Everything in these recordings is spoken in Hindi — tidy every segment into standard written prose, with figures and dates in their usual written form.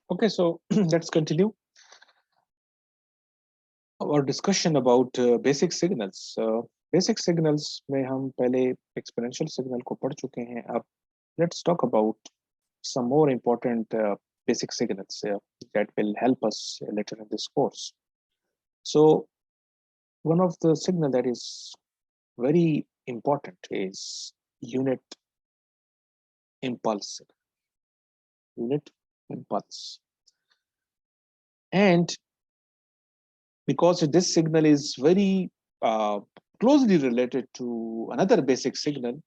Okay, so let's continue our discussion about basic signals. Basic signals में हम पहले exponential signal को पढ़ चुके हैं. अब let's talk about some more important basic signals that will help us later in this course. So one of the signal that is very important is unit impulse. Unit impulse. And because this signal is very closely related to another basic signal,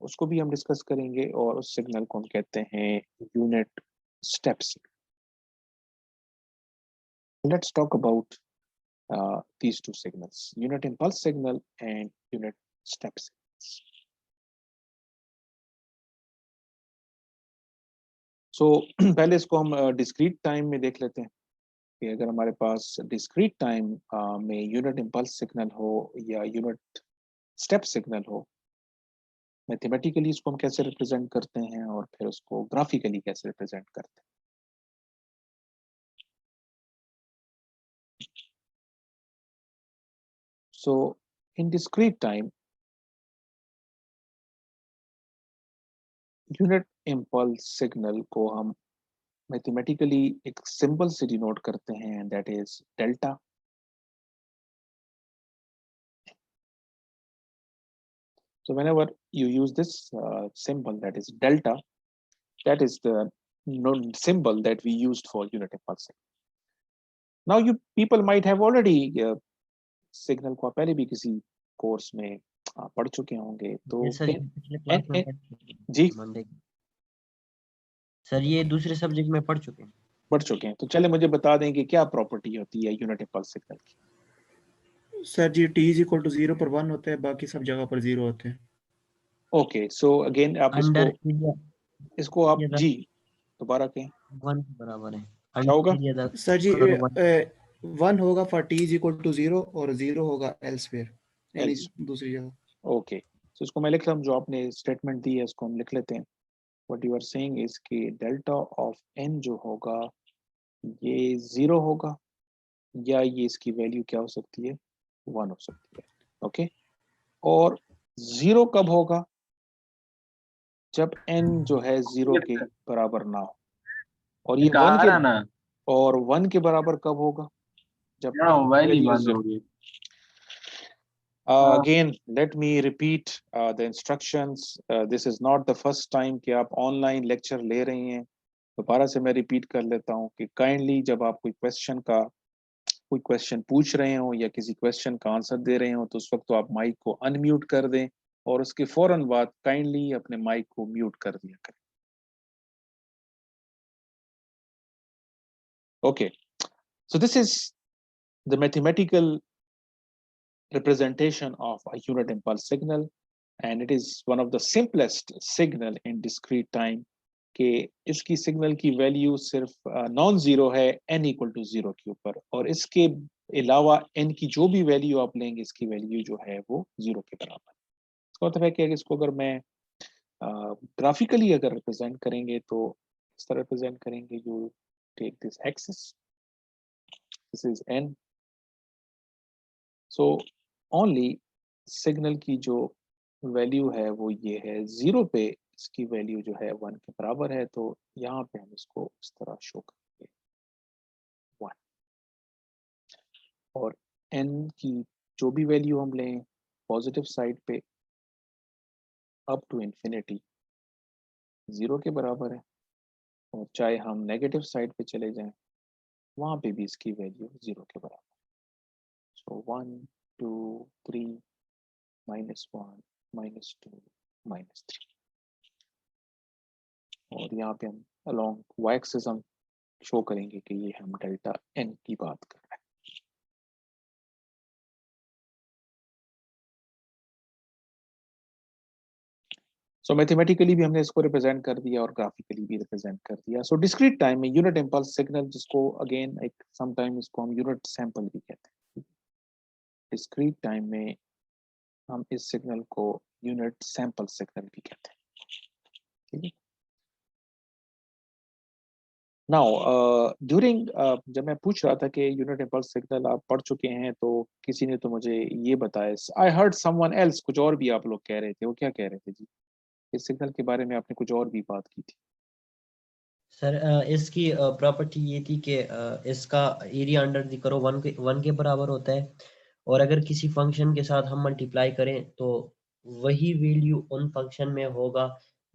उसको भी हम डिस्कस करेंगे और उस सिग्नल को हम कहते हैं unit step signal. Let's talk about these two signals, unit impulse signal and unit step signals. So पहले इसको हम डिस्क्रीट टाइम में देख लेते हैं कि अगर हमारे पास डिस्क्रीट टाइम में यूनिट इम्पल्स सिग्नल हो या यूनिट स्टेप सिग्नल हो, मैथमेटिकली इसको हम कैसे रिप्रेजेंट करते हैं और फिर उसको ग्राफिकली कैसे रिप्रेजेंट करते हैं. So in discrete time, unit impulse signal को हम मैथमेटिकली एक सिंबल से डिनोट करते हैं, and that is delta. So whenever you use this symbol, that is delta, that is the symbol that we used for unit impulse signal. Now you people might have already signal को पहले भी किसी कोर्स में पढ़ चुके होंगे. तो सर पिछले क्लास में पढ़ चुके हैं जी मंडे. सर ये दूसरे सब्जेक्ट में पढ़ चुके हैं. पढ़ चुके हैं. तो चले मुझे बता दें कि क्या प्रॉपर्टी होती है यूनिट इम्पल्स सिग्नल की. सर जी t = 0 पर 1 होता है, बाकी सब जगह पर 0 होते हैं. ओके, सो अगेन आप इसको आप जी दोबारा कहें. 1 के बराबर है. क्या होगा सर जी 1 होगा फॉर t = 0 और 0 होगा एल्सवेयर, यानी दूसरी जगह. ओके, सो इसको मैं लिख रहा हूँ, जो आपने स्टेटमेंट दी है इसको हम लिख लेते हैं. What you are saying is कि डेल्टा ऑफ n जो होगा ये 0 होगा या ये इसकी वैल्यू क्या हो सकती है, 1 हो सकती है. ओके, और 0 कब होगा, जब n जो है 0 के बराबर ना हो. और ये 1 के और 1 के बराबर कब होगा, जब value 0. Again, let me repeat the instructions. This is not the first time कि आप ऑनलाइन लेक्चर ले रहे हैं. दोबारा से मैं रिपीट कर लेता हूँ कि काइंडली जब आप कोई क्वेश्चन पूछ रहे हो या किसी क्वेश्चन का आंसर दे रहे हो, तो उस वक्त तो आप माइक को अनम्यूट कर दें और उसके फौरन बाद काइंडली अपने माइक को म्यूट कर दिया करें. Okay, so this is the mathematical representation of a unit impulse signal, and it is one of the simplest signal in discrete time कि इसकी सिग्नल की वैल्यू सिर्फ नॉन जीरो है n = 0 के ऊपर, और इसके अलावा n की जो भी वैल्यू आप लेंगे इसकी वैल्यू जो है वो 0 के बराबर. इसका मतलब है कि इसको अगर मैं ग्राफिकली अगर रिप्रेजेंट करेंगे तो इस तरह रिप्रेजेंट करेंगे. You take this axis, this is n. So only signal की जो वैल्यू है वो ये है, 0 पे इसकी वैल्यू जो है 1 के बराबर है, तो यहाँ पे हम इसको इस तरह शो करेंगे 1. और n की जो भी वैल्यू हम लें पॉजिटिव साइड पे अप टू इन्फिनिटी 0 के बराबर है, और चाहे हम नेगेटिव साइड पे चले जाएं वहाँ पे भी इसकी वैल्यू 0 के बराबर. सो 1 2 3 -1 -2 -3, और यहाँ पे हम अलोंग y एक्सिस हम शो करेंगे कि ये हम डेल्टा n की बात कर रहे हैं. सो मैथमेटिकली भी हमने इसको रिप्रेजेंट कर दिया और ग्राफिकली भी रिप्रेजेंट कर दिया. सो डिस्क्रीट टाइम में यूनिट इम्पल्स सिग्नल, जिसको अगेन एक समटाइम इसको हम यूनिट सैंपल भी कहते हैं. डिस्क्रीट टाइम में हम इस सिग्नल को यूनिट सैंपल सिग्नल भी कहते हैं. ठीक है. नाउ ड्यूरिंग जब मैं पूछ रहा था कि यूनिट इम्पल्स सिग्नल आप पढ़ चुके हैं, तो किसी ने तो मुझे ये बताया, आई हर्ड समवन एल्स, कुछ और भी आप लोग कह रहे थे, वो क्या कह रहे थे जी? इस सिग्नल के बारे में आपने कुछ और भी बात की थी। सर इसकी प्रॉपर्टी ये थी कि इसका एरिया अंडर द करो 1 के बराबर होता है, और अगर किसी फंक्शन के साथ हम मल्टीप्लाई करें तो वही वैल्यू उन फंक्शन में होगा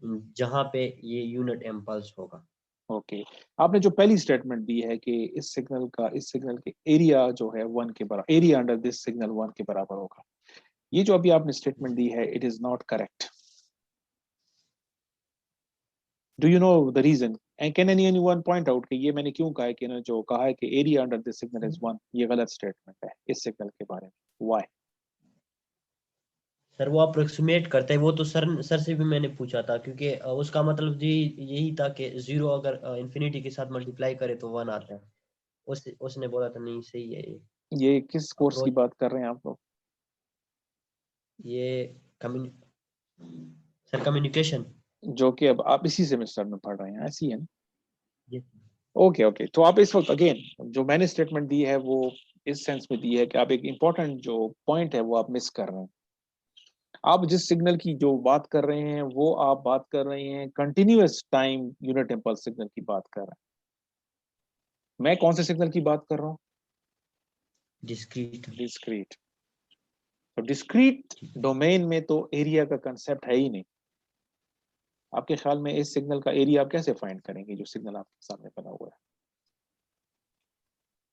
जहां पे ये यूनिट इम्पल्स होगा। ओके, आपने जो पहली स्टेटमेंट दी है कि इस सिग्नल के एरिया जो है 1 के बराबर, एरिया अंडर दिस सिग्नल 1 के बराबर होगा, ये जो अभी आपने स्टेटमेंट दी है, it is not correct. Do you know the reason and can anyone point out कि ये मैंने क्यों कहा है कि ना, जो कहा है कि area under this signal is 1, ये गलत स्टेटमेंट है इस सिग्नल के बारे में, व्हाई? सर वो अप्रोक्सीमेट करते हैं, वो तो सर से भी मैंने पूछा था, क्योंकि उसका मतलब जी यही था कि 0 अगर इंफिनिटी के साथ मल्टीप्लाई करे तो 1 आता है। उसने बोला था नहीं सही है ये किस कोर्स की अप्रोच, बात कर रहे हैं आप लोग? ये सर कम्युनिकेशन। जो कि अब आप इसी सेमेस्टर में पढ़ रहे हैं, ऐसी है ना? ओके ओके, तो आप इस वक्त अगेन जो मैंने स्टेटमेंट दी है वो इस सेंस में दी है कि आप एक इंपॉर्टेंट जो पॉइंट है वो आप मिस कर रहे हैं। आप जिस सिग्नल की जो बात कर रहे हैं वो आप बात कर रहे हैं continuous time unit impulse signal की बात कर रहे हैं। मैं कौन से सिग्नल की बात कर रहा हूँ? डिस्क्रीट। डिस्क्रीट। तो डिस्क्रीट डोमेन में तो एरिया का कंसेप्ट है ही नहीं। आपके ख्याल में इस सिग्नल का एरिया आप कैसे फाइंड करेंगे जो सिग्नल आपके सामने बना हुआ है?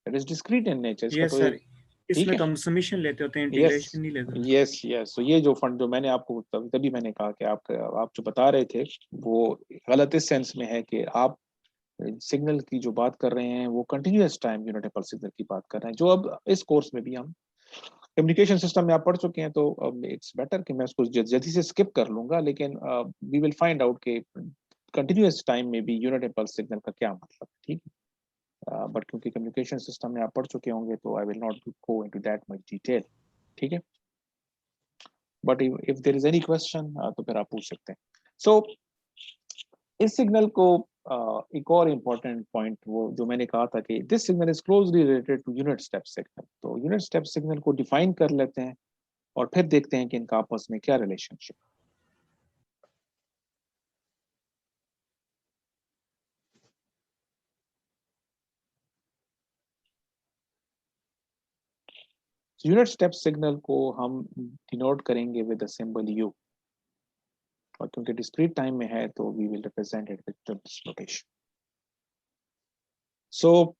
It is discrete in nature, इसका यस तो सर, ठीक इसमें है। तो हम समीशन लेते होते हैं, यस इंटीग्रेशन नहीं लेते। यस यस, तो ये जो फंड जो मैंने आपको तभी मैंने कहा कि आप जो बता रहे थे वो गलत इस सेंस में है कि आप सिग्नल की जो बात कर रहे हैं वो continuous time unit impulse signal की बात कर रहे हैं, जो अब इस कोर्स में भी हम कम्युनिकेशन सिस्टम में आप पढ़ चुके हैं, तो इट्स बेटर कि मैं उसको जल्दी से स्किप कर लूंगा, लेकिन वी विल फाइंड आउट कि कंटिन्यूअस टाइम में भी यूनिट इम्पल्स सिग्नल का क्या मतलब है, ठीक है? बट क्योंकि कम्युनिकेशन सिस्टम में आप पढ़ चुके होंगे तो I will not go into that much detail, ठीक है? But if there is any question तो फिर आप पूछ सकते हैं। सो इस सिग्नल को एक और इम्पोर्टेंट पॉइंट वो जो मैंने कहा था कि this signal is closely related to unit step signal, तो यूनिट स्टेप सिग्नल को डिफाइन कर लेते हैं और फिर देखते हैं कि इनका आपस में क्या रिलेशनशिप। यूनिट स्टेप सिग्नल को हम डिनोट करेंगे विद द सिंबल यू, और क्योंकि डिस्क्रीट टाइम में है तो we will represent it with this notation. So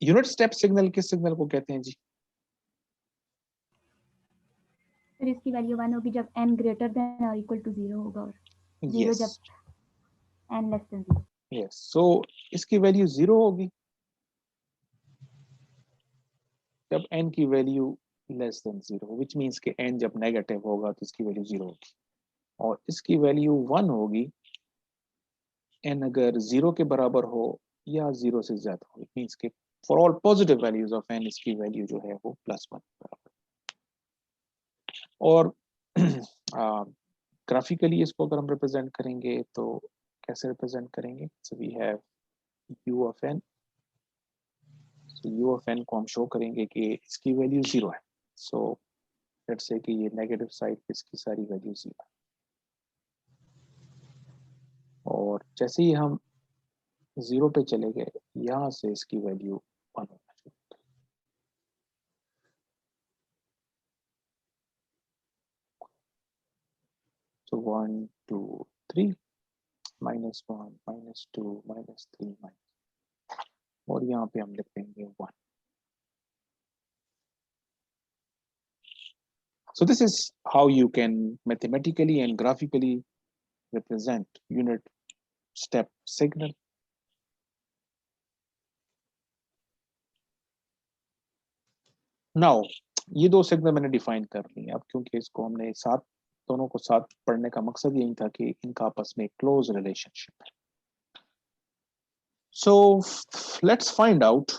unit step signal किस सिग्नल को कहते हैं जी? फिर इसकी वैल्यू 1 होगी जब n ग्रेटर देन और इक्वल टू 0 होगा, और 0 जब n लेस देन 0। यस, सो इसकी वैल्यू 0 होगी जब n की value less than 0, which means कि n जब नेगेटिव होगा तो इसकी वैल्यू 0 होगी, और इसकी वैल्यू 1 होगी n अगर 0 के बराबर हो या 0 से ज्यादा हो। इट मीन्स कि for all positive values of n इसकी वैल्यू जो है वो +1 बराबर। और ग्राफिकली इसको अगर हम रिप्रेजेंट करेंगे तो कैसे रिप्रेजेंट करेंगे? So we have u of n, so u of n को हम शो करेंगे कि इसकी वैल्यू 0 है, सो लेट्स से कि ये नेगेटिव साइड पे इसकी सारी वैल्यू 0 है, और जैसे ही हम 0 पे चले गए यहाँ से इसकी वैल्यू 1 होना चाहिए। So 1 2 3 -1 -2 -3 और यहाँ पे हम लिख देंगे 1। So this is how you can mathematically and graphically represent unit step signal. Now ये दो सिग्नल मैंने डिफाइन कर ली। अब क्योंकि इसको हमने साथ दोनों को साथ पढ़ने का मकसद यही था कि इनका आपस में क्लोज रिलेशनशिप है। So let's find out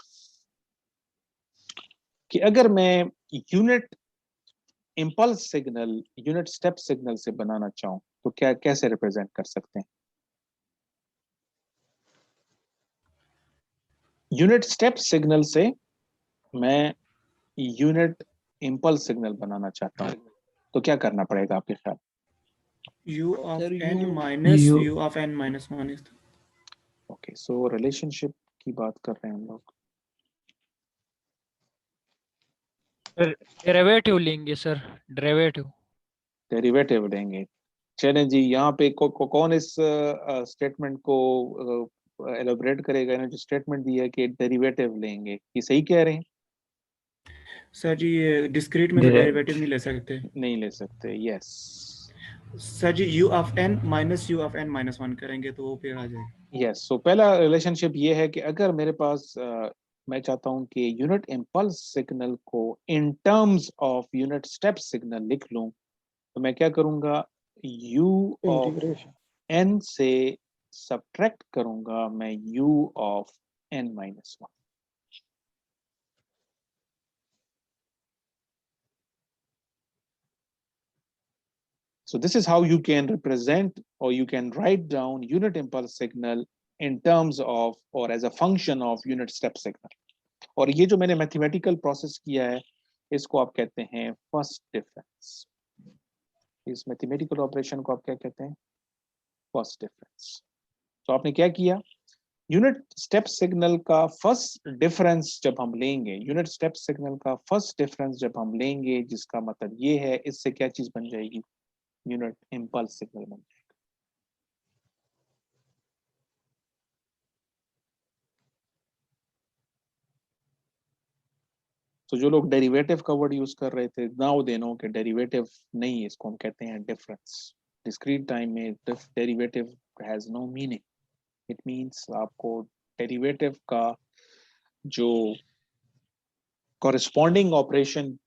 कि अगर मैं unit impulse signal unit step signal से बनाना चाहूं तो क्या कैसे रिप्रेजेंट कर सकते हैं? यूनिट स्टेप सिग्नल से मैं यूनिट इम्पल्स सिग्नल बनाना चाहता हूँ, तो क्या करना पड़ेगा आपके ख्याल? u of Sir, n you- minus you- u of n minus 1 is okay, so relationship की बात कर रहे हैं हम लोग। डेरिवेटिव लेंगे सर, डेरिवेटिव। डेरिवेटिव लेंगे। चलें जी, यहाँ पे कौन इस स्टेटमेंट को एलोबरेट करेगा? इन्होंने जो स्टेटमेंट दिया है कि डेरिवेटिव लेंगे, ये सही कह रहे हैं? सर जी ये डिस्क्रीट में तो डेरिवेटिव नहीं ले सकते। नहीं ले सकते, yes. Sir ji u of n minus u of n minus 1 करेंगे तो वो फिर आ जाएगा। यस, सो पहला रिलेशनशिप ये है कि अगर मेरे पास मैं चाहता हूं कि यूनिट इम्पल्स सिग्नल को in terms of unit step signal लिख लूं, तो मैं क्या करूंगा? u ऑफ n से सब्ट्रैक्ट करूंगा मैं u of n minus 1। So this is how you can represent or you can write down unit impulse signal in terms of or as a function of unit step signal. और ये जो मैंने मैथमेटिकल प्रोसेस किया है, इसको आप कहते हैं फर्स्ट डिफरेंस। इस मैथमेटिकल ऑपरेशन को आप क्या कहते हैं? First difference. तो आपने क्या किया? यूनिट स्टेप सिग्नल का फर्स्ट डिफरेंस जब हम लेंगे, यूनिट स्टेप सिग्नल का फर्स्ट डिफरेंस जब हम लेंगे, जिसका मतलब ये है, इससे क्या चीज बन जाएगी? यूनिट इम्पल्स सिग्नल बन जाएगा। तो जो लोग डेरिवेटिव का वर्ड यूज कर रहे थे, नाउ दे नो कि डेरिवेटिव नहीं, इसको हम कहते हैं डिफरेंस। डिस्क्रीट टाइम में derivative has no meaning. It means आपको डेरिवेटिव का जो कॉरेस्पॉन्डिंग ऑपरेशन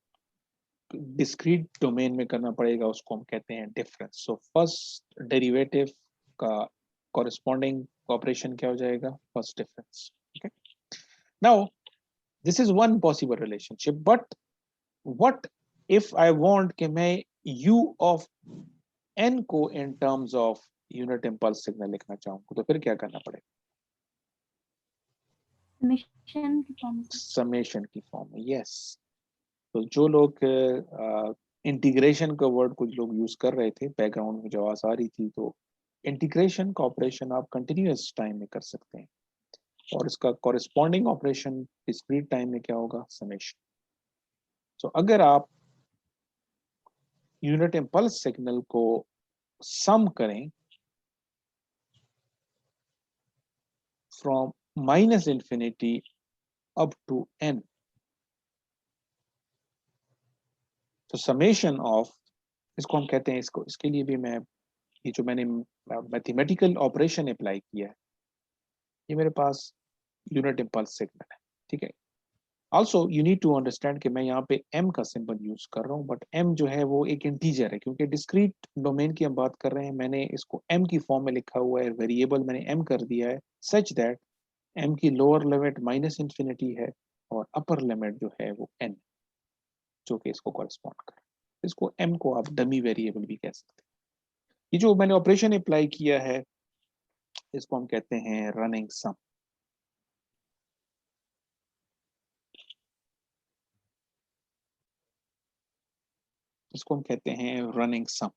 डिस्क्रीट डोमेन में करना पड़ेगा, उसको हम कहते हैं डिफरेंस। सो फर्स्ट डेरिवेटिव का कॉरेस्पॉन्डिंग ऑपरेशन क्या हो जाएगा? First difference. Okay, now this is one possible relationship, but what if I want कि मैं u of n को in terms of unit impulse signal लिखना चाहूँ, तो फिर क्या करना पड़ेगा? समेशन की फॉर्म में। यस, तो जो लोग इंटीग्रेशन का वर्ड कुछ लोग यूज कर रहे थे, बैकग्राउंड में जो आवाज आ रही थी, तो इंटीग्रेशन का ऑपरेशन आप कंटिन्यूअस टाइम में कर सकते हैं, और इसका कॉरेस्पॉन्डिंग ऑपरेशन डिस्क्रीट टाइम में क्या होगा? समेशन। सो अगर आप यूनिट इम्पल्स सिग्नल को सम करें from minus infinity up to n, so summation of, इसको हम कहते हैं, इसको इसके लिए भी मैं, ये जो मैंने मैथमेटिकल ऑपरेशन अप्लाई किया है, ये मेरे पास यूनिट इम्पल्स सिग्नल है, ठीक है। Also you need to understand कि मैं यहाँ पे m का सिंबल यूज कर रहा हूँ, बट m जो है वो एक इंटीजर है, क्योंकि डिस्क्रीट डोमेन की हम बात कर रहे हैं। मैंने इसको m की फॉर्म में लिखा हुआ है, वेरिएबल मैंने m कर दिया है, सच दैट m की लोअर लिमिट माइनस इंफिनिटी है और अपर लिमिट जो है वो n, जो कि इसको कॉरेस्पॉन्ड कर, इसको m को आप डमी वेरिएबल भी कह सकते हैं। ये जो मैंने ऑपरेशन अप्लाई किया है, इसको हम कहते हैं रनिंग सम। इसको हम कहते हैं running sum.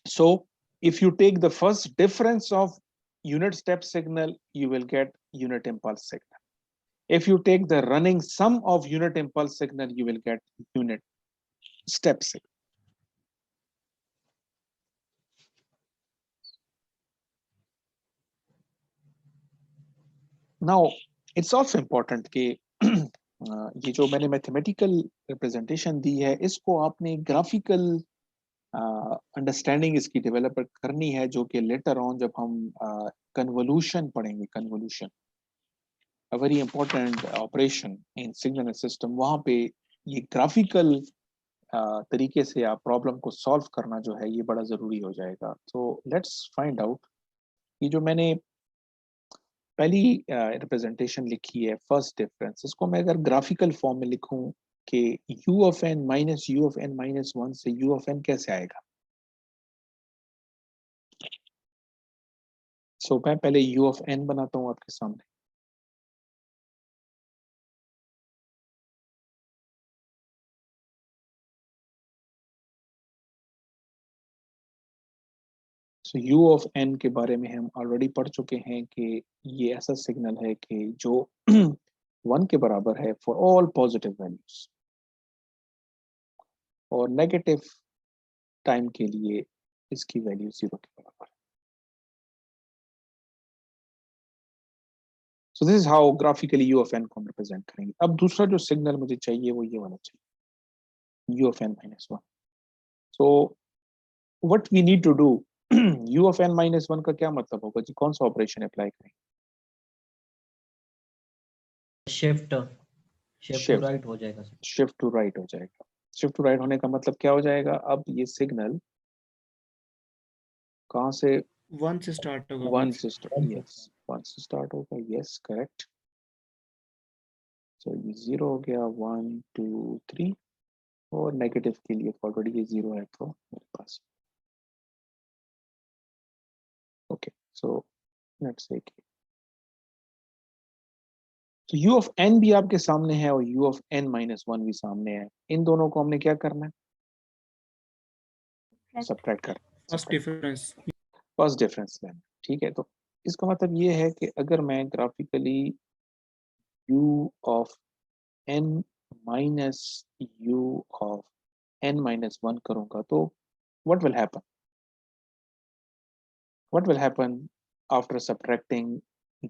So if you take the first difference of unit step signal, you will get unit impulse signal. If you take the running sum of unit impulse signal, you will get unit step signal. Now it's also important कि ये जो मैंने मैथमेटिकल रिप्रेजेंटेशन दी है, इसको आपने ग्राफिकल अंडरस्टैंडिंग इसकी डेवलप करनी है, जो कि लेटर ऑन जब हम कन्वोल्यूशन पढ़ेंगे, convolution a very important operation in signal system, वहाँ पे ये ग्राफिकल तरीके से आप प्रॉब्लम को सॉल्व करना जो है, ये बड़ा जरूरी हो जाएगा। तो लेट्स फाइंड आउट, ये जो मैंने पहली रिप्रेजेंटेशन लिखी है फर्स्ट डिफरेंस, इसको मैं अगर ग्राफिकल फॉर्म में लिखूं कि u of n minus u of n minus 1 से u of n कैसे आएगा। सो मैं पहले u of n बनाता हूं आपके सामने। सो u of n के बारे में हम ऑलरेडी पढ़ चुके हैं कि ये ऐसा सिग्नल है कि जो 1 के बराबर है फॉर ऑल पॉजिटिव वैल्यूज, और नेगेटिव टाइम के लिए इसकी वैल्यू 0 के बराबर है। सो this is how graphically u of n को हम रिप्रेजेंट करेंगे। अब दूसरा जो सिग्नल मुझे चाहिए वो ये वाला चाहिए, u of n minus 1। So what we need to do, u of n minus 1 का क्या मतलब होगा जी, कौन सा ऑपरेशन अप्लाई करेंगे? शिफ्ट टू राइट हो जाएगा सर। शिफ्ट टू राइट हो जाएगा। शिफ्ट टू राइट होने का मतलब क्या हो जाएगा, अब ये सिग्नल कहां से, 1 से स्टार्ट होगा। 1 से यस 1 से स्टार्ट होगा, यस करेक्ट। सो ये 0 हो गया, 1 2 3, और नेगेटिव के लिए ऑलरेडी ये 0 है तो मेरे पास। ओके सो लेट्स से तो u of n भी आपके सामने है और u of n minus 1 भी सामने है। इन दोनों को हमने क्या करना है, सब्ट्रैक्ट करना, फर्स्ट डिफरेंस। फर्स्ट डिफरेंस लेना। ठीक है, तो इसका मतलब ये है कि अगर मैं graphically u of n minus u of n minus 1 करूंगा तो what will happen, what will happen after subtracting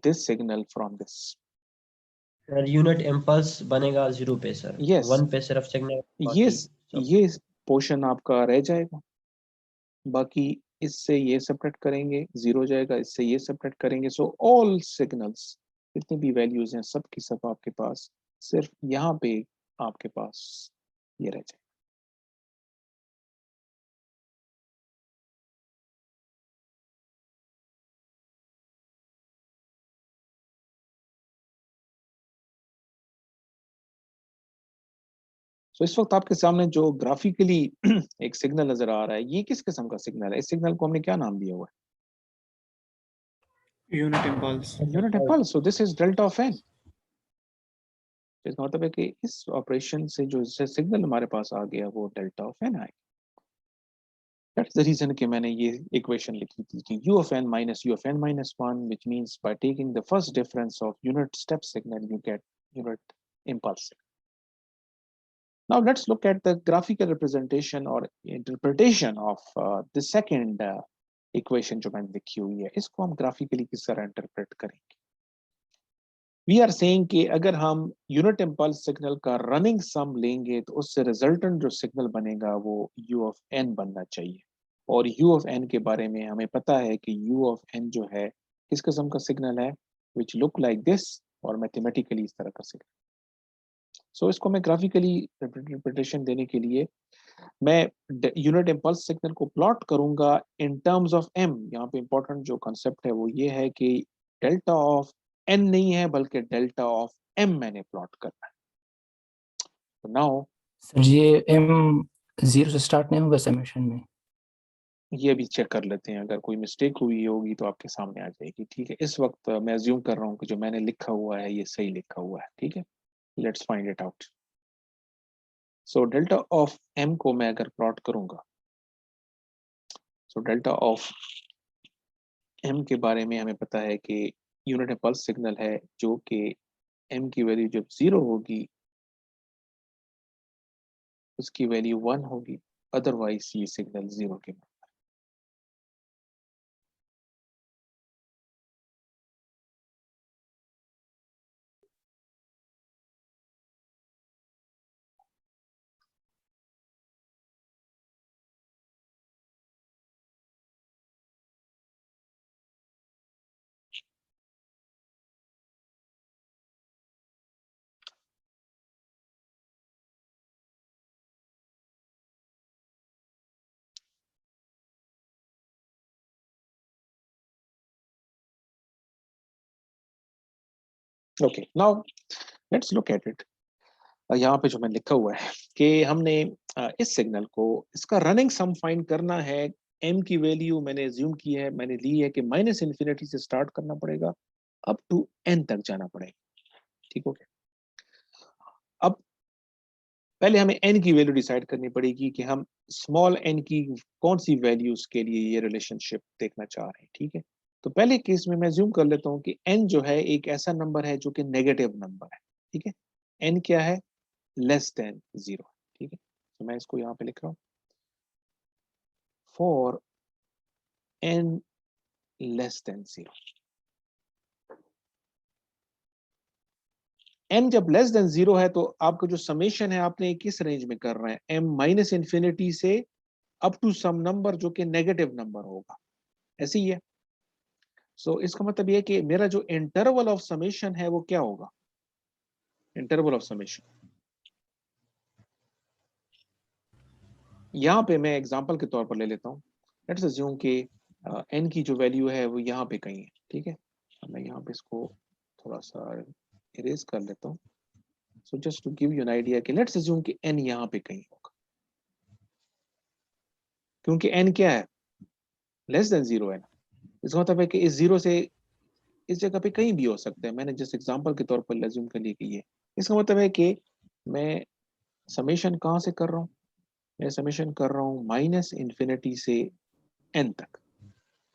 this signal from this? Sir unit impulse बनेगा 0 पे सर। Yes, 1 पे सिर्फ सिग्नल ये पोर्शन आपका रह जाएगा, बाकी इससे ये सब्ट्रैक्ट करेंगे 0 हो जाएगा, इससे ये सब्ट्रैक्ट करेंगे। सो ऑल सिग्नल्स जितनी भी वैल्यूज हैं सब की सब आपके पास सिर्फ यहाँ पे आपके पास ये रह जाए। सो इस वक्त आपके सामने जो ग्राफिकली एक सिग्नल नजर आ रहा है, ये किस किस्म का सिग्नल है? इस सिग्नल को हमने क्या नाम दिया हुआ है? Unit impulse. Unit impulse. So this is delta of n. इसका मतलब है कि इस ऑपरेशन से जो सिग्नल हमारे पास आ गया वो डेल्टा ऑफ एन आएगा। That's the reason कि मैंने ये इक्वेशन लिखी थी कि u of n minus u of n minus 1, which means by taking the first difference of unit step signal you get unit impulse signal. Now let's look at the graphical representation or interpretation of the second equation जो मैंने लिखी हुई है। इसको हम graphically किस तरह interpret करेंगे? We are saying कि अगर हम unit impulse signal का running sum लेंगे तो उससे resultant जो signal बनेगा वो u of n बनना चाहिए। और u of n के बारे में हमें पता है कि u of n जो है किस किस्म का सिग्नल है, which look like this, और मैथमेटिकली इस तरह का सिग्नल। सो इसको मैं ग्राफिकली रिप्रेजेंटेशन देने के लिए मैं यूनिट इम्पल्स सिग्नल को प्लॉट करूंगा इन टर्म्स ऑफ m। यहाँ पे इंपॉर्टेंट जो कॉन्सेप्ट है वो ये है कि डेल्टा ऑफ n नहीं है बल्कि डेल्टा ऑफ m मैंने प्लॉट करना है। तो नाउ सर ये m 0 से स्टार्ट नहीं होगा समेशन में? ये भी चेक कर लेते हैं, अगर कोई मिस्टेक हुई होगी तो आपके सामने आ जाएगी। ठीक है, इस वक्त मैं अज्यूम कर रहा हूँ कि जो मैंने लिखा हुआ है ये सही लिखा हुआ है। ठीक है, let's find it out. So delta of m को मैं अगर प्लॉट करूंगा, सो डेल्टा ऑफ m के बारे में हमें पता है कि यूनिट इम्पल्स सिग्नल है जो कि m की वैल्यू जब 0 होगी उसकी वैल्यू 1 होगी, अदरवाइज ये सिग्नल 0 के बराबर। Okay, now let's look at it. यहाँ पे जो मैंने लिखा हुआ है कि हमने इस सिग्नल को इसका रनिंग सम फाइंड करना है। m की वैल्यू मैंने एज्यूम की है, मैंने ली है कि माइनस इन्फिनिटी से स्टार्ट करना पड़ेगा, अप टू n तक जाना पड़ेगा। ठीक हो गया। अब पहले हमें n की वैल्यू डिसाइड करनी पड़ेगी कि हम स्मॉल n की कौन सी वैल्यूज के लिए ये रिलेशनशिप देखना चाह रहे हैं। ठीक है, तो पहले केस में मैं ज्यूम कर लेता हूँ कि n जो है एक ऐसा नंबर है जो कि नेगेटिव नंबर है। ठीक है, n क्या है? Less than 0। ठीक है, तो मैं इसको यहाँ पे लिख रहा हूँ, for n less than 0। n जब लेस देन 0 है तो आपका जो समेशन है आपने किस रेंज में कर रहे हैं? m माइनस इन्फिनिटी से अप टू सम नंबर जो कि नेगेटिव नंबर होगा, ऐसे ही है। सो इसका मतलब ये है कि मेरा जो इंटरवल ऑफ समेशन है वो क्या होगा? इंटरवल ऑफ समेशन, यहाँ पे मैं एग्जांपल के तौर पर ले लेता हूँ। लेट्स अज्यूम कि n की जो वैल्यू है वो यहाँ पे कहीं है। ठीक है, मैं यहाँ पे इसको थोड़ा सा इरेज कर लेता हूँ। So just to give you an idea कि लेट्स अज्यूम कि n यहाँ पे कहीं होगा, क्योंकि n क्या है? लेस देन 0 है ना। इसका मतलब है कि इस 0 से इस जगह पे कहीं भी हो सकता है। मैंने जस्ट एग्जांपल के तौर पर अज्यूम कर लिया कि ये, इसका मतलब है कि मैं समेशन कहाँ से कर रहा हूँ? मैं समेशन कर रहा हूँ माइनस इन्फिनिटी से n तक।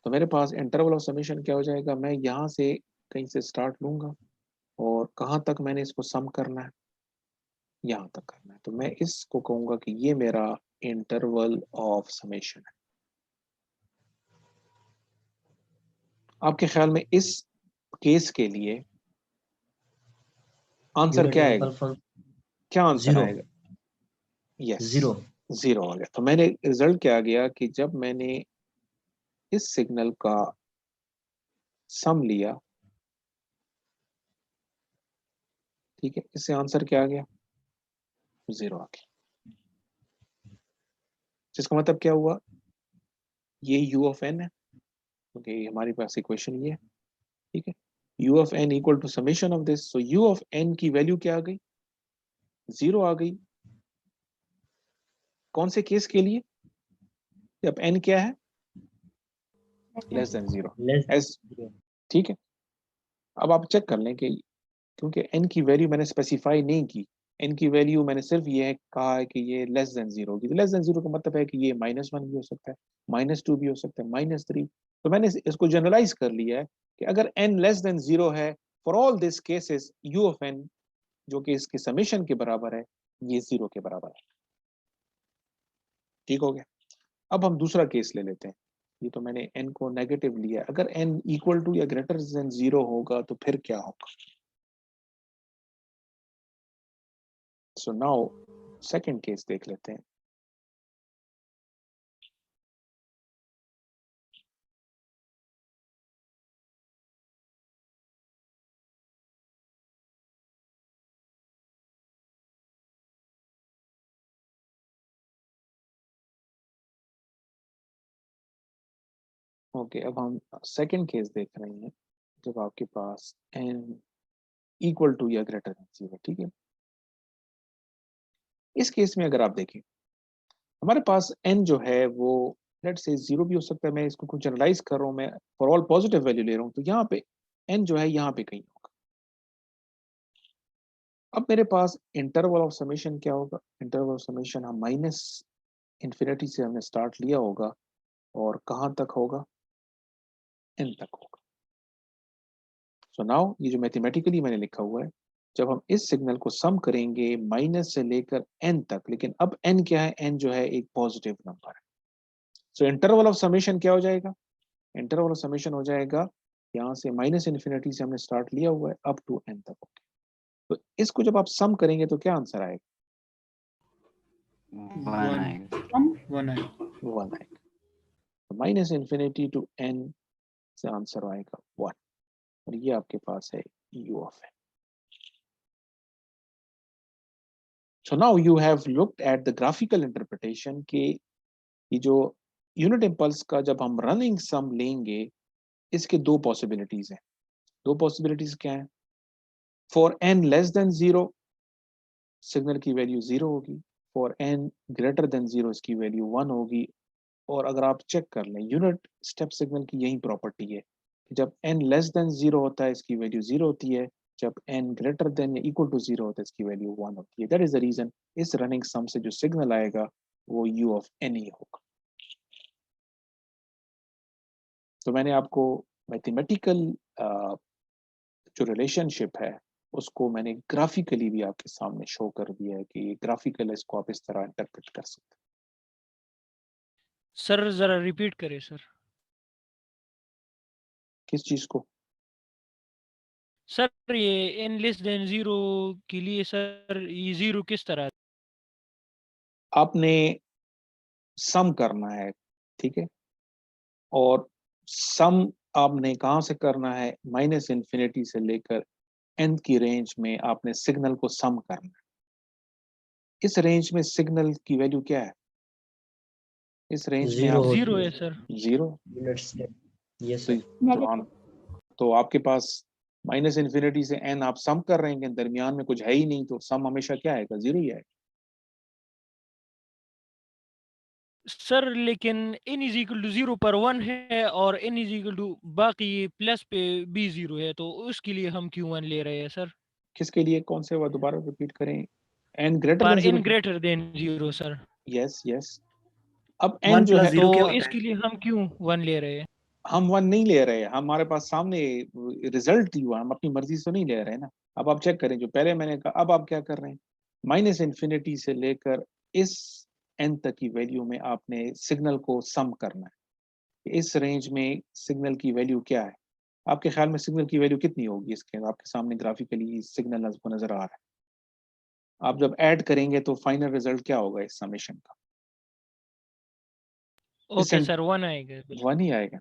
तो मेरे पास इंटरवल ऑफ समेशन क्या हो जाएगा? मैं यहाँ से कहीं से स्टार्ट लूंगा और कहाँ तक मैंने इसको सम करना है? यहाँ तक करना है। तो मैं इसको कहूंगा कि ये मेरा इंटरवल ऑफ समेशन है। आपके ख्याल में इस केस के लिए आंसर क्या आएगा? क्या आंसर 0 आएगा? यस, 0 0 आ गया। तो मैंने रिजल्ट क्या आ गया कि जब मैंने इस सिग्नल का सम लिया, ठीक है, इससे आंसर क्या आ गया? 0 आ गया। जिसका मतलब क्या हुआ? ये u ऑफ n है, क्योंकि हमारे पास इक्वेशन ये है। ठीक है, u of n equal to summation of this. So u of n की वैल्यू क्या आ गई? 0 आ गई। कौन से केस के लिए? जब n क्या है? Less than 0। एस, ठीक है। अब आप चेक कर लें कि क्योंकि n की वैल्यू मैंने स्पेसिफाई नहीं की, n की वैल्यू मैंने सिर्फ ये कहा है कि ये लेस देन 0 होगी। तो लेस देन 0 का मतलब है कि ये -1 भी हो सकता है, -2 भी हो सकता है, -3। तो मैंने इसको जनरलाइज कर लिया है कि अगर n लेस देन 0 है, for all this cases u of n जो कि इसके समेशन के बराबर है, ये 0 के बराबर है। ठीक हो गया। अब हम दूसरा केस ले लेते हैं। ये तो मैंने n को नेगेटिव लिया, अगर n इक्वल टू या ग्रेटर देन 0 होगा तो फिर क्या होगा? सो नाउ सेकंड केस देख लेते हैं। ओके, अब हम सेकंड केस देख रहे हैं जब आपके पास n इक्वल टू या ग्रेटर देन 0। ठीक है, इस केस में अगर आप देखें, हमारे पास n जो है वो लेट से 0 भी हो सकता है। मैं इसको कुछ जनरलाइज कर रहा हूँ, मैं फॉर ऑल पॉजिटिव वैल्यू ले रहा हूँ। तो यहाँ पे n जो है यहाँ पे कहीं होगा। अब मेरे पास इंटरवल ऑफ समेशन क्या होगा? इंटरवल ऑफ समेशन हम माइनस इन्फिनिटी से हमने स्टार्ट लिया होगा और कहाँ तक होगा? n तक होगा। सो नाउ ये जो मैथमेटिकली मैंने लिखा हुआ है, जब हम इस सिग्नल को सम करेंगे माइनस से लेकर n तक, लेकिन अब n क्या है? n जो है एक पॉजिटिव नंबर है। सो इंटरवल ऑफ समेशन क्या हो जाएगा? इंटरवल ऑफ समेशन हो जाएगा, यहाँ से माइनस इन्फिनिटी से हमने स्टार्ट लिया हुआ है अप टू n तक। तो इसको जब आप सम करेंगे तो क्या आंसर आएगा? 1 आएगा। 1 आएगा। माइनस इन्फिनिटी टू n से आंसर आएगा 1, और ये आपके पास है u of n। So now you have looked at the graphical interpretation कि ये जो यूनिट इम्पल्स का जब हम रनिंग सम लेंगे, इसके दो पॉसिबिलिटीज हैं। दो पॉसिबिलिटीज क्या हैं? For n less than 0 signal की वैल्यू 0 होगी, फॉर n ग्रेटर देन 0 इसकी वैल्यू 1 होगी। और अगर आप चेक कर लें, यूनिट स्टेप सिग्नल की यही प्रॉपर्टी है कि जब n लेस देन 0 होता है इसकी वैल्यू 0 होती है, जब n ग्रेटर देन या इक्वल टू 0 होता है इसकी वैल्यू 1 होती है। दैट इज द रीजन इस रनिंग सम से जो सिग्नल आएगा वो u ऑफ n ही होगा। तो मैंने आपको मैथमेटिकल जो रिलेशनशिप है उसको मैंने ग्राफिकली भी आपके सामने शो कर दिया है कि ग्राफिकल इसको आप इस तरह इंटरप्रेट कर सकते हैं। सर जरा रिपीट करें सर। किस चीज को? सर ये n लेस देन 0 के लिए सर ये 0 किस तरह? आपने सम करना है, ठीक है, और सम आपने कहाँ से करना है? माइनस इन्फिनिटी से लेकर n की रेंज में आपने सिग्नल को सम करना है। इस रेंज में सिग्नल की वैल्यू क्या है? इस रेंज में जीरो आप होती 0 है है सर। 0। Unit step. यस तो, सर। तो आपके पास माइनस इन्फिनिटी से n आप सम कर रहे हैं, दरमियान में कुछ है ही नहीं, तो सम हमेशा क्या आएगा? 0 ही आएगा। सर लेकिन n इज इक्वल टू 0 पर 1 है और n इज इक्वल टू बाकी प्लस पे भी 0 है, तो उसके लिए हम क्यों 1 ले रहे हैं सर? किसके लिए? कौन से? वो दोबारा रिपीट करें। n ग्रेटर पर than n 0। Greater than 0 sir. Yes yes. अब n 1 जो प्लस है, 0 तो क्या होता है? इसके लिए हम क्यों 1 ले रहे हैं? हम 1 नहीं ले रहे, हमारे पास सामने रिजल्ट ही हुआ, हम अपनी मर्जी से नहीं ले रहे ना। अब आप चेक करें, जो पहले मैंने कहा, अब आप क्या कर रहे हैं? माइनस इन्फिनिटी से लेकर इस n तक की वैल्यू में आपने सिग्नल को सम करना है। इस रेंज में सिग्नल की वैल्यू क्या है? आपके ख्याल में सिग्नल की वैल्यू कितनी होगी? इसके आपके सामने ग्राफिकली सिग्नल आपको नजर आ रहा है। आप जब ऐड करेंगे तो फाइनल रिजल्ट क्या होगा इस समेशन का? ओके सर 1 आएगा 1 ही आएगा।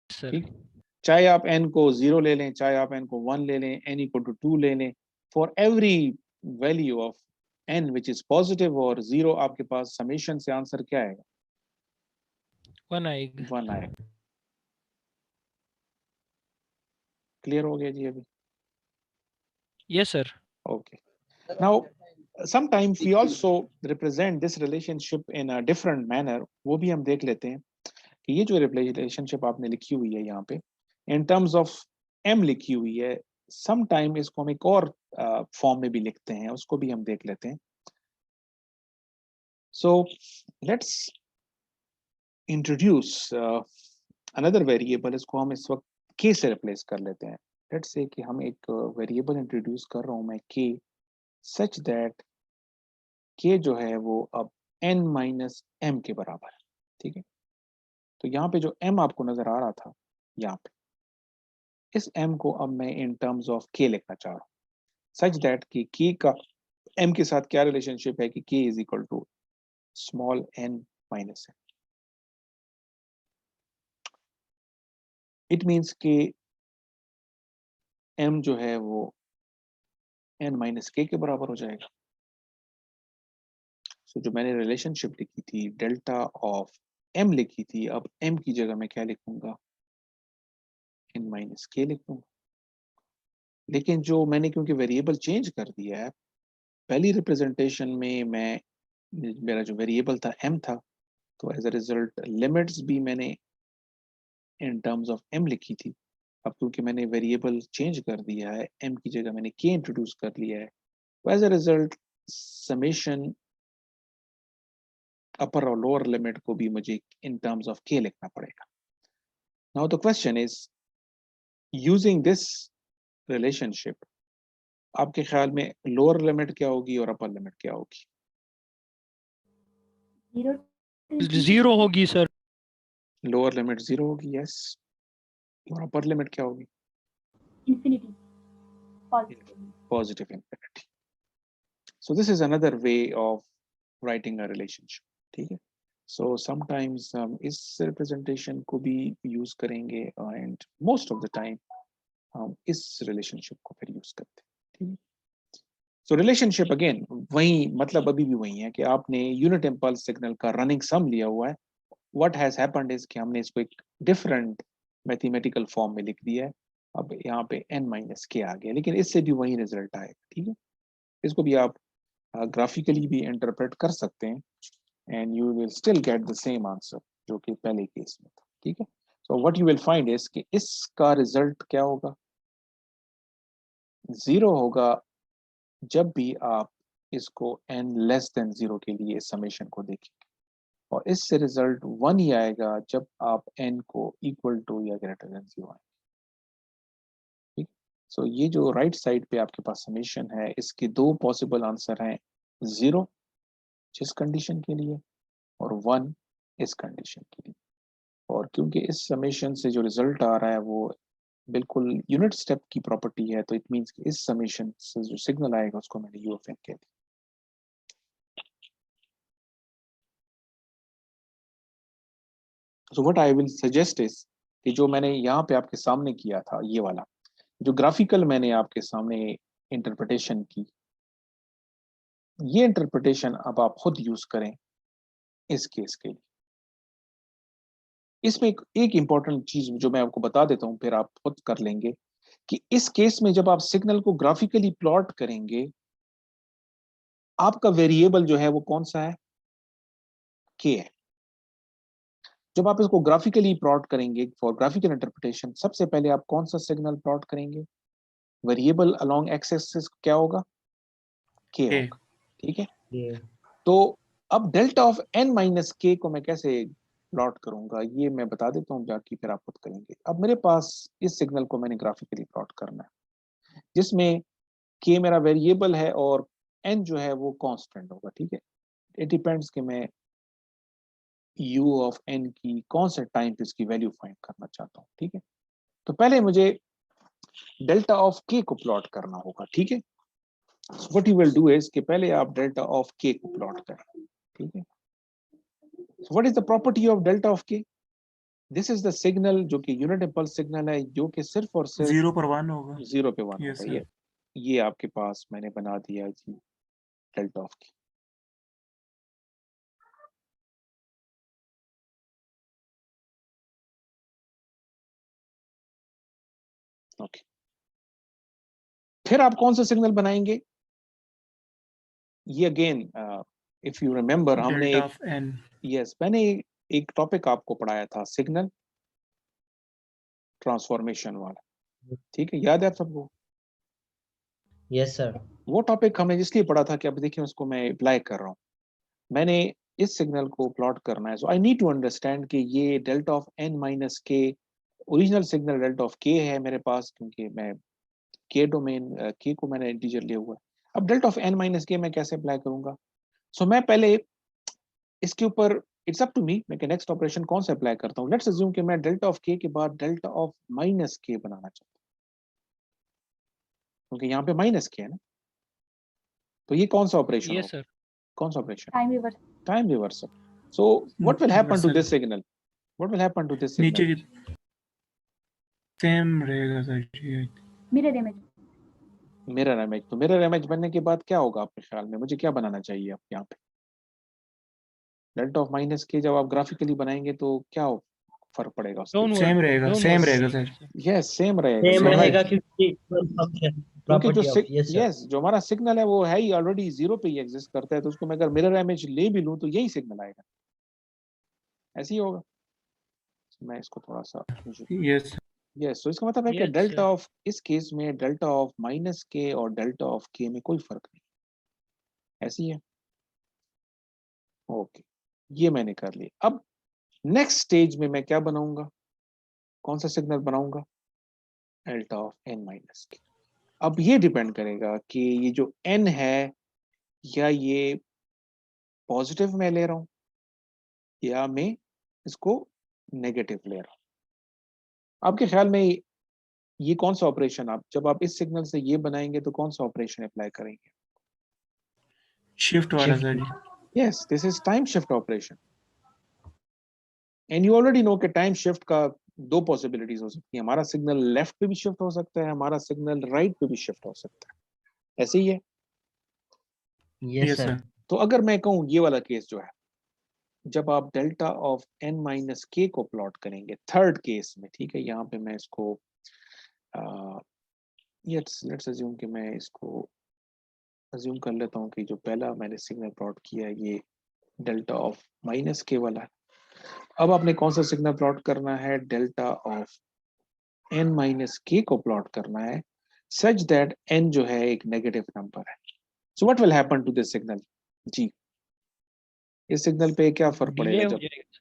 सर। ठीक, चाहे आप n को 0 ले लें, चाहे आप n को 1 ले लें, n इक्वल टू 2 ले लें, for every value of n which is positive और 0, आपके पास समेशन से आंसर क्या आएगा? 1 आएगा। 1 आएगा। क्लियर हो गया जी अभी? Yes sir. Okay. Now, sometimes we also represent this relationship in a different manner. वो भी हम देख लेते हैं कि ये जो relationship आपने लिखी हुई है यहाँ पे, in terms of m लिखी हुई है, sometime इसको हम एक और फॉर्म में भी लिखते हैं, उसको भी हम देख लेते हैं। So let's introduce another variable, इसको हम इस वक्त k से replace कर लेते हैं। Let's say कि हम एक variable introduce कर रहा हूँ मैं k, such that k जो है वो अब n माइनस m के बराबर है। ठीक है, तो यहाँ पे जो m आपको नजर आ रहा था, यहाँ पे इस m को अब मैं इन टर्म्स ऑफ k लिखना चाह रहा हूँ, सच दैट कि k का m के साथ क्या रिलेशनशिप है कि k is equal to small n minus m। It means कि m जो है वो n माइनस k के बराबर हो जाएगा। सो जो मैंने रिलेशनशिप लिखी थी, डेल्टा ऑफ m लिखी थी, अब m की जगह मैं क्या लिखूंगा? n माइनस k लिख दूंगा। लेकिन जो मैंने क्योंकि वेरिएबल चेंज कर दिया है, पहली रिप्रेजेंटेशन में मैं, मेरा जो वेरिएबल था m था, तो एज अ रिजल्ट लिमिट्स भी मैंने इन टर्म्स ऑफ m लिखी थी। अब क्योंकि मैंने वेरिएबल चेंज कर दिया है, m की जगह मैंने k इंट्रोड्यूस कर लिया है, तो एज अ रिजल्ट समेशन अपर और लोअर लिमिट को भी मुझे इन टर्म्स ऑफ k लिखना पड़ेगा। Now the question is, using this relationship, आपके ख्याल में लोअर लिमिट क्या होगी और अपर लिमिट क्या होगी? 0 होगी सर। लोअर लिमिट 0 होगी, यस। और अपर लिमिट क्या होगी? infinity, positive. Positive infinity. So this is another way of writing a relationship. ठीक है, so sometimes हम इस representation को भी use करेंगे and most of the time हम इस relationship को फिर use करते हैं। ठीक है, so relationship again वही, मतलब अभी भी वही है कि आपने unit impulse signal का running sum लिया हुआ है। What has happened is कि हमने इसको एक different mathematical form में लिख दिया है। अब यहाँ पे n माइनस के आ गया, लेकिन इससे भी वही रिजल्ट आएगा। ठीक है, इसको भी आप ग्राफिकली भी इंटरप्रेट कर सकते हैं and you will still get the same answer जो कि पहले केस में था, ठीक है। So what you will find is कि इसका रिजल्ट क्या होगा, 0 होगा जब भी आप इसको n लेस देन 0 के लिए समेशन को देखेंगे, और इससे रिजल्ट 1 ही आएगा जब आप n को इक्वल टू या ग्रेटर देन 0 आएंगे, ठीक। सो ये जो राइट साइड पे आपके पास समेशन है, इसके दो पॉसिबल आंसर हैं, 0 जिस कंडीशन के लिए और 1 इस कंडीशन के लिए। और क्योंकि इस समेशन से जो रिजल्ट आ रहा है वो बिल्कुल यूनिट स्टेप की प्रॉपर्टी है, तो इट मींस कि इस समेशन से जो सिग्नल आएगा उसको मैंने यू ऑफ एन कह दिया। So what I will suggest is कि जो मैंने यहाँ पे आपके सामने किया था, ये वाला जो ग्राफिकल मैंने आपके सामने इंटरप्रिटेशन की, ये इंटरप्रिटेशन अब आप खुद यूज करें इस केस के लिए। इसमें एक इंपॉर्टेंट चीज जो मैं आपको बता देता हूं, फिर आप खुद कर लेंगे, कि इस केस में जब आप सिग्नल को ग्राफिकली प्लॉट करेंगे, आपका वेरिएबल जो है वो कौन सा है, के है। जब आप इसको ग्राफिकली प्लॉट करेंगे फॉर ग्राफिकल इंटरप्रिटेशन, सबसे पहले आप कौन सा सिग्नल प्लॉट करेंगे, वेरिएबल अलोंग एक्स एक्सिस क्या होगा, के होगा, ठीक है। तो अब डेल्टा ऑफ n माइनस के को मैं कैसे प्लॉट करूंगा, ये मैं बता देता हूँ, जाके फिर आप खुद करेंगे। अब मेरे पास इस सिग्नल को मैंने ग्राफिकली प्लॉट करना है, जिसमें k मेरा वेरिएबल है और n जो है वो कांस्टेंट होगा, ठीक है। इट डिपेंड्स कि मैं u ऑफ n की कौन से टाइम पे इसकी वैल्यू फाइंड करना चाहता हूँ, ठीक है। तो पहले मुझे डेल्टा ऑफ k को प्लॉट करना होगा, ठीक है। What you will do is कि पहले आप डेल्टा ऑफ k को प्लॉट करें, ठीक है। So what is the property of delta of k? This is the signal जो कि यूनिट इम्पल्स सिग्नल है, जो कि सिर्फ और सिर्फ 0 पर 1 होगा। 0 पे 1 Yes, होगा। ये आपके पास मैंने बना दिया जी डेल्टा ऑफ k। ओके, फिर आप कौन सा सिग्नल बनाएंगे, ये अगेन इफ यू रिमेम्बर हमने delta of n। मैंने एक टॉपिक आपको पढ़ाया था सिग्नल ट्रांसफॉर्मेशन वाला, ठीक है, याद है आप सबको? Yes sir. वो टॉपिक हमने इसलिए पढ़ा था कि अब देखिए उसको मैं अप्लाई कर रहा हूँ। मैंने इस सिग्नल को प्लॉट करना है, सो आई नीड टू अंडरस्टैंड कि ये डेल्टा ऑफ n माइनस के, original signal delta of k है मेरे पास, क्योंकि मैं k डोमेन k को मैंने इंटीजर लिया हुआ है। अब डेल्टा ऑफ n माइनस के मैं कैसे अप्लाई करूंगा, सो मैं पहले इसके ऊपर इट्स अप टू मी, मैं नेक्स्ट ऑपरेशन कौन सा अप्लाई करता हूँ। लेट्स अज्यूम कि मैं डेल्टा ऑफ k के बाद डेल्टा ऑफ माइनस k बनाना चाहता हूँ, क्योंकि यहाँ पे माइनस k है ना। तो ये कौन सा ऑपरेशन यस होगा, सर। कौन सा operation, time reverse. Time reversal. So what will happen to this signal, what will happen to this नीचे सिग्नल, की सेम रहेगा sir. Mirror image. Mirror image. तो मिरर इमेज बनने के बाद क्या होगा आपके ख्याल में, मुझे क्या बनाना चाहिए अब यहाँ पे, डेल्टा ऑफ माइनस के जब आप ग्राफिकली बनाएंगे तो क्या फर्क पड़ेगा उसके, सेम रहेगा सर। यस सेम रहेगा, सेम so रहेगा right, क्योंकि फंक्शन क्योंकि जो प्रॉपर्टी ऑफ यस सर। जो हमारा सिग्नल है वो है ही ऑलरेडी 0 पे ही एग्जिस्ट करता है, तो उसको मैं अगर मिरर इमेज ले भी लूं तो यही सिग्नल आएगा, ऐसे ही होगा। मैं इसको थोड़ा सा यस तो इसका मतलब है कि यस डेल्टा सर। ऑफ, इस केस में डेल्टा ऑफ माइनस के और डेल्टा ऑफ के में कोई फर्क नहीं, ऐसी है। ओके, ये मैंने कर लिया। अब नेक्स्ट स्टेज में मैं क्या बनाऊंगा, कौन सा सिग्नल बनाऊंगा, डेल्टा ऑफ n माइनस के। अब ये डिपेंड करेगा कि ये जो n है, या ये पॉजिटिव में ले रहा हूं या मैं इसको नेगेटिव ले रहा हूं। आपके ख्याल में ये कौन सा ऑपरेशन, आप जब आप इस सिग्नल से ये बनाएंगे तो कौन सा ऑपरेशन अप्लाई करेंगे, शिफ्ट वाला sir ji. Yes this is time shift operation, and you already know कि टाइम शिफ्ट का दो पॉसिबिलिटीज हो सकती है, हमारा सिग्नल लेफ्ट पे भी शिफ्ट हो सकता है, हमारा सिग्नल राइट पे भी शिफ्ट हो सकता है, ऐसे ही है। Yes yes sir. सर। तो अगर मैं कहूँ ये वाला केस जो है, जब आप डेल्टा ऑफ n माइनस के को प्लॉट करेंगे थर्ड केस में, ठीक है, यहाँ पे मैं इसको लेट्स अज्यूम कि मैं इसको अज्यूम कर लेता हूँ कि जो पहला मैंने सिग्नल प्लॉट किया है ये डेल्टा ऑफ माइनस के वाला है। अब आपने कौन सा सिग्नल प्लॉट करना है? डेल्टा ऑफ n माइनस के को प्लॉट करना है सच दैट n जो है एक नेगेटिव नंबर है। So what will happen to this signal? जी, इस सिग्नल पे क्या फर्क डिले पड़ेगा हो जब? जाएगा।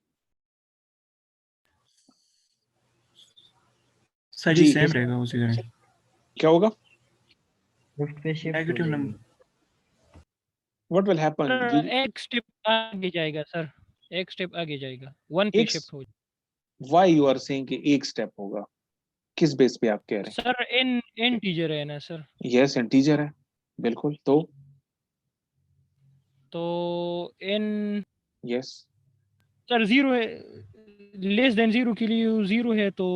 सर जी जी सेम रहेगा उसी तरह। क्या होगा? शिफ्ट पे शिफ्ट हो नेगेटिव जाएगी। Number what will happen? Sir एक स्टेप आगे जाएगा सर, एक स्टेप आगे जाएगा, 1 पे एक शिफ्ट हो व्हाई यू आर सेइंग कि एक स्टेप होगा? किस बेस पे आप कह रहे सर। n इंटीजर है ना सर, हैं? यस इंटीजर है बिल्कुल, तो n यस सर 0 है, लेस देन 0 के लिए 0 है तो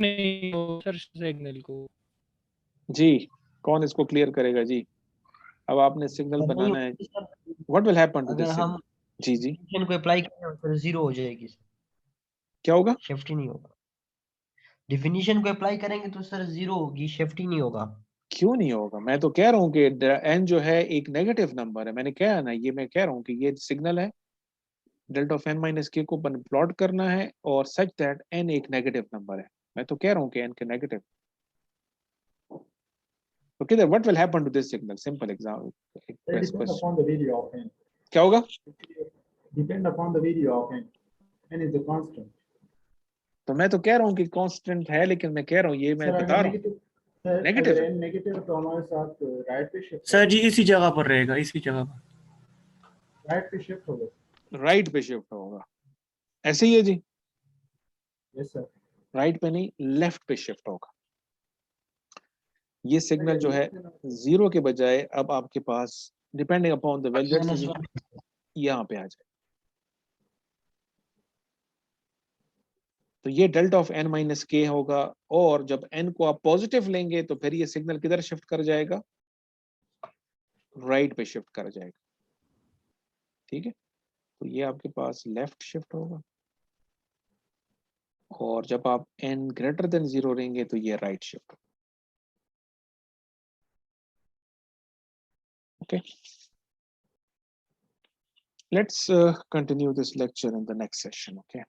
नहीं हो सर सिग्नल को। जी, कौन इसको क्लियर करेगा जी? अब आपने सिग्नल नहीं बनाना है, होगी sir, what will happen to अगर दिस हम सिग्नल? जी जी, डिफिनेशन को अप्लाई करें तो 0 हो जाएगी, क्या होगा? शिफ्ट ही नहीं होगा। डिफिनेशन को अप्लाई करेंगे तो सर 0 होगी, शिफ्ट ही नहीं होगा। क्यों नहीं होगा? मैं तो कह रहा हूँ कि n जो है एक नेगेटिव नंबर है। मैंने कहा है ना, ये मैं कह रहा हूँ कि ये सिग्नल है, डेल्टा ऑफ n माइनस के को प्लॉट करना है और सच दैट n एक नेगेटिव नंबर है। मैं तो कह रहा हूँ कि n के negative. Okay, what will happen to this signal? Simple example Depend upon the value of n. क्या होगा? Depend upon the value of n. N is a constant. तो मैं तो कह रहा हूँ कि कांस्टेंट है, लेकिन मैं कह रहा हूँ, ये मैं सर बता अगर रहा हूँ नेगेटिव सर नेगेटिव अगर है। n नेगेटिव है तो हमारे साथ राइट पे शिफ्ट सर जी इसी जगह पर रहेगा, इसी जगह पर। राइट पे शिफ्ट होगा। राइट पे शिफ्ट होगा, ऐसे ही है जी। Yes sir. राइट पे नहीं, लेफ्ट पे शिफ्ट होगा। ये सिग्नल जो है 0 के बजाय अब आपके पास डिपेंडिंग अपॉन द वैल्यू यहाँ पे आ जाए। तो ये डेल्टा ऑफ n माइनस के होगा, और जब n को आप पॉजिटिव लेंगे तो फिर ये सिग्नल किधर शिफ्ट कर जाएगा? राइट पे शिफ्ट कर जाएगा। ठीक है, तो ये आपके पास लेफ्ट शिफ्ट होगा, और जब आप n ग्रेटर देन 0 लेंगे तो ये right shift. Okay, let's continue this lecture in the next session. Okay.